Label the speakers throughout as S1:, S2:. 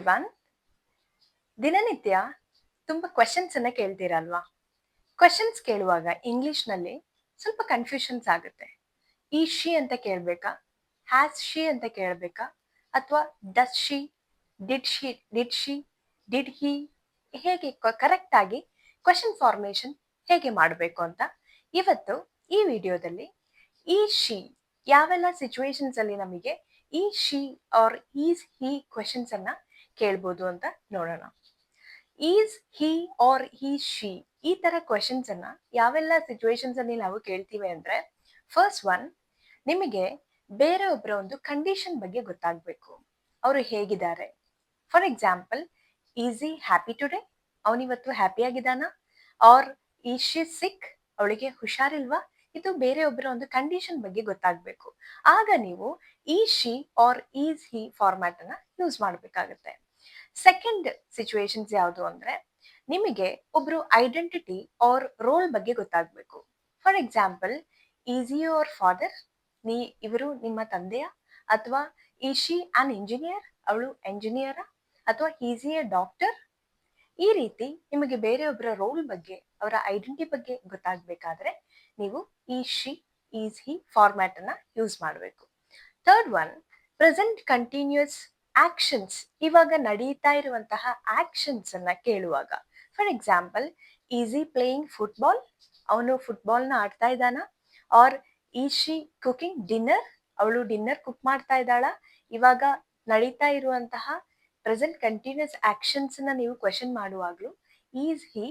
S1: Everyone, ದಿನನಿತ್ಯ ತುಂಬಾ questions ಅನ್ನ ಕೇಳ್ತೀರಲ್ವಾ? ಕ್ವೆಶನ್ಸ್ ಕೇಳುವಾಗ ಇಂಗ್ಲಿಷ್ನಲ್ಲಿ ಸ್ವಲ್ಪ ಕನ್ಫ್ಯೂಷನ್ಸ್ ಆಗುತ್ತೆ. ಈ ಶಿ ಅಂತ ಕೇಳ್ಬೇಕಾ, ಹ್ಯಾಸ್ ಶಿ ಅಂತ ಕೇಳ್ಬೇಕಾ, ಅಥವಾ does she, did she, did he, ಹೇಗೆ ಕರೆಕ್ಟ್ ಆಗಿ ಕ್ವೆಶನ್ ಫಾರ್ಮೇಶನ್ ಹೇಗೆ ಮಾಡಬೇಕು ಅಂತ ಇವತ್ತು ಈ ವಿಡಿಯೋದಲ್ಲಿ ಈ ಶಿ ಯಾವೆಲ್ಲ ಸಿಚುವೇಶನ್ಸ್ ಅಲ್ಲಿ ನಮಗೆ ಈ she R is he questions ಅನ್ನ ಕೇಳ್ಬೋದು ಅಂತ ನೋಡೋಣ. Is he are he she ಈ ತರ ಕ್ವೆಶನ್ಸ್ ಅನ್ನ ಯಾವೆಲ್ಲ ಸಿಚುವೇಶನ್ಸ್ ಅಲ್ಲಿ ನಾವು ಕೇಳ್ತೀವಿ ಅಂದ್ರೆ, ಫಸ್ಟ್ ಒನ್, ನಿಮಗೆ ಬೇರೆಯೊಬ್ಬರ ಒಂದು ಕಂಡೀಷನ್ ಬಗ್ಗೆ ಗೊತ್ತಾಗ್ಬೇಕು. ಅವರು ಹೇಗಿದ್ದಾರೆ. For example, is he happy today, ಅವನಿವತ್ತು ಹ್ಯಾಪಿ ಆಗಿದ್ದಾನ, ಆರ್ ಈಸ್ ಶಿ ಸಿಕ್, ಅವಳಿಗೆ ಹುಷಾರಿಲ್ವಾ. ಇದು ಬೇರೆಯೊಬ್ಬರ ಒಂದು ಕಂಡೀಷನ್ ಬಗ್ಗೆ ಗೊತ್ತಾಗ್ಬೇಕು. ಆಗ ನೀವು ಈ she R is he format ಅನ್ನ ಯೂಸ್ ಮಾಡ್ಬೇಕಾಗತ್ತೆ. ಸೆಕೆಂಡ್ ಸಿಚುವೇಶನ್ಸ್ ಯಾವುದು ಅಂದ್ರೆ, ನಿಮಗೆ ಒಬ್ರು ಐಡೆಂಟಿಟಿ ಆರ್ ರೋಲ್ ಬಗ್ಗೆ ಗೊತ್ತಾಗ್ಬೇಕು. For example, is he your father, ಇವರು ನಿಮ್ಮ ತಂದೆಯ, ಅಥವಾ ಈಸ್ ಶಿ ಆನ್ ಇಂಜಿನಿಯರ್, ಅವಳು ಎಂಜಿನಿಯರ, ಅಥವಾ ಈಸ್ ಹಿ ಎ ಡಾಕ್ಟರ್. ಈ ರೀತಿ ನಿಮಗೆ ಬೇರೆಯೊಬ್ಬರ ರೋಲ್ ಬಗ್ಗೆ, ಅವರ ಐಡೆಂಟಿಟಿ ಬಗ್ಗೆ ಗೊತ್ತಾಗ್ಬೇಕಾದ್ರೆ ನೀವು ಈ ಶಿ ಈಸ್ ಹಿ ಫಾರ್ಮ್ಯಾಟ್ ಅನ್ನ ಯೂಸ್ ಮಾಡಬೇಕು. Third one, present continuous actions, ಇವಾಗ ನಡೀತಾ ಇರುವಂತಹ ಆಕ್ಷನ್ಸ್ ಅನ್ನ ಕೇಳುವಾಗ. For example, is he playing football, ಅವನು ಫುಟ್ಬಾಲ್ ನ ಆಡ್ತಾ ಇದ್ದಾನ, or is she cooking dinner, ಅವಳು ಡಿನ್ನರ್ ಕುಕ್ ಮಾಡ್ತಾ ಇದ್ದಾಳ. ಇವಾಗ ನಡೀತಾ ಇರುವಂತಹ ಪ್ರೆಸೆಂಟ್ ಕಂಟಿನ್ಯೂಸ್ ಆಕ್ಷನ್ಸ್ ನ ನೀವು ಕ್ವೆಶನ್ ಮಾಡುವಾಗ್ಲೂ is he,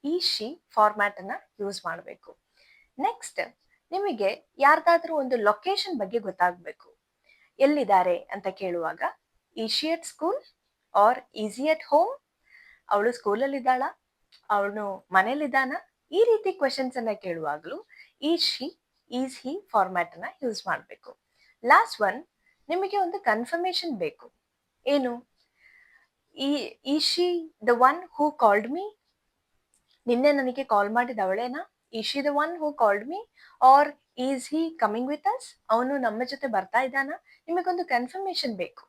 S1: is she format ಅನ್ನ ಯೂಸ್ ಮಾಡಬೇಕು. ನೆಕ್ಸ್ಟ್, ನಿಮಗೆ ಯಾರ್ದಾದ್ರೂ ಒಂದು ಲೊಕೇಶನ್ ಬಗ್ಗೆ ಗೊತ್ತಾಗ್ಬೇಕು. ಎಲ್ಲಿದ್ದಾರೆ ಅಂತ ಕೇಳುವಾಗ, is she at school or is he at home, ಅವಳು ಸ್ಕೂಲಲ್ಲಿ ಇದ್ದಾಳ, ಅವನು ಮನೇಲಿದ್ದಾನ. ಈ ರೀತಿ ಕ್ವೆಶನ್ಸ್ ಅನ್ನ ಕೇಳುವಾಗ್ಲೂ is she, is he format ಅನ್ನ ಯೂಸ್ ಮಾಡಬೇಕು. ಲಾಸ್ಟ್ ಒನ್, ನಿಮಗೆ ಒಂದು ಕನ್ಫರ್ಮೇಶನ್ ಬೇಕು. ಏನು? Is she the one who called me, ನಿನ್ನೆ ನನಗೆ ಕಾಲ್ ಮಾಡಿದ ಅವಳೇನಾ? Is she the one who called me, or is he coming with us, ಅವನು ನಮ್ಮ ಜೊತೆ ಬರ್ತಾ ಇದ್ದಾನ. ನಿಮಗೊಂದು ಕನ್ಫರ್ಮೇಶನ್ ಬೇಕು.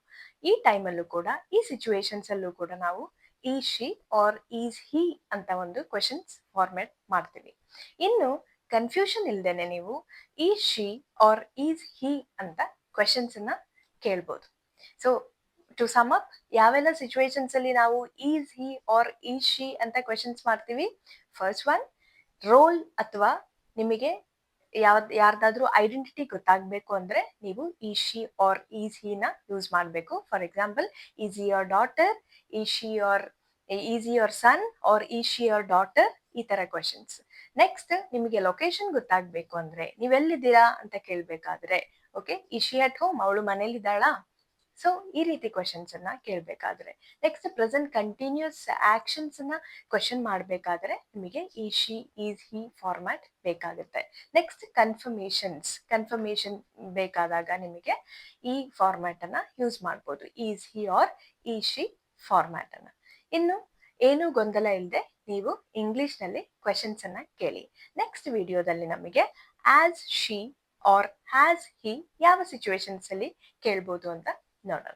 S1: ಈ ಟೈಮಲ್ಲೂ ಕೂಡ, ಈ ಸಿಚುವೇಶನ್ಸ್ ಅಲ್ಲೂ ಕೂಡ ನಾವು is she R is he ಅಂತ ಒಂದು ಕ್ವೆಶನ್ಸ್ ಫಾರ್ಮ್ಯಾಟ್ ಮಾಡ್ತೀವಿ. ಇನ್ನು ಕನ್ಫ್ಯೂಷನ್ ಇಲ್ದೇನೆ ನೀವು is she R is he ಅಂತ ಕ್ವೆಶನ್ಸ್ ಅನ್ನ ಕೇಳ್ಬೋದು. ಸೊ ಟು ಸಮ್ ಅಪ್, ಯಾವೆಲ್ಲ ಸಿಚುವೇಶನ್ಸ್ ಅಲ್ಲಿ ನಾವು is he or is she ಅಂತ ಕ್ವೆಶನ್ಸ್ ಮಾಡ್ತೀವಿ? ಫಸ್ಟ್ ಒನ್, ರೋಲ್ ಅಥವಾ ನಿಮಗೆ ಯಾರ್ದಾದ್ರೂ ಐಡೆಂಟಿಟಿ ಗೊತ್ತಾಗ್ಬೇಕು ಅಂದ್ರೆ ನೀವು is she R is he ನ ಯೂಸ್ ಮಾಡಬೇಕು. For example, is he your daughter, is she your son, or is she your daughter, ಈ ತರ ಕ್ವೆಶನ್ಸ್. ನೆಕ್ಸ್ಟ್, ನಿಮಗೆ ಲೊಕೇಶನ್ ಗೊತ್ತಾಗ್ಬೇಕು ಅಂದ್ರೆ, ನೀವೆಲ್ಲಿದ್ದೀರಾ ಅಂತ ಕೇಳ್ಬೇಕಾದ್ರೆ, okay, is she at home, ಅವಳು ಮನೇಲಿದ್ದಾಳಾ. ಸೊ ಈ ರೀತಿ ಕ್ವೆಶನ್ಸ್ ಅನ್ನ ಕೇಳ್ಬೇಕಾದ್ರೆ. ನೆಕ್ಸ್ಟ್, ಪ್ರೆಸೆಂಟ್ ಕಂಟಿನ್ಯೂಸ್ ಆಕ್ಷನ್ಸ್ ಅನ್ನ ಕ್ವೆಶನ್ ಮಾಡಬೇಕಾದ್ರೆ ನಿಮಗೆ ಈ ಶಿ, ಈಸ್ ಹಿ ಫಾರ್ಮ್ಯಾಟ್ ಬೇಕಾಗುತ್ತೆ. ನೆಕ್ಸ್ಟ್, ಕನ್ಫರ್ಮೇಶನ್ ಬೇಕಾದಾಗ ನಿಮಗೆ ಈ ಫಾರ್ಮ್ಯಾಟ್ ಅನ್ನ ಯೂಸ್ ಮಾಡ್ಬೋದು, ಈಸ್ ಹಿ ಆರ್ ಈ ಶಿ ಫಾರ್ಮ್ಯಾಟ್ ಅನ್ನ. ಇನ್ನು ಏನು ಗೊಂದಲ ಇಲ್ಲದೆ ನೀವು ಇಂಗ್ಲಿಷ್ ನಲ್ಲಿ ಕ್ವೆಶನ್ಸ್ ಅನ್ನ ಕೇಳಿ. ನೆಕ್ಸ್ಟ್ ವಿಡಿಯೋದಲ್ಲಿ ನಮಗೆ ಆಸ್ ಶಿ ಆರ್ ಹ್ಯಾಸ್ ಹಿ ಯಾವ ಸಿಚುವೇಶನ್ಸ್ ಅಲ್ಲಿ ಕೇಳ್ಬೋದು ಅಂತ ನೋಡೋಣ.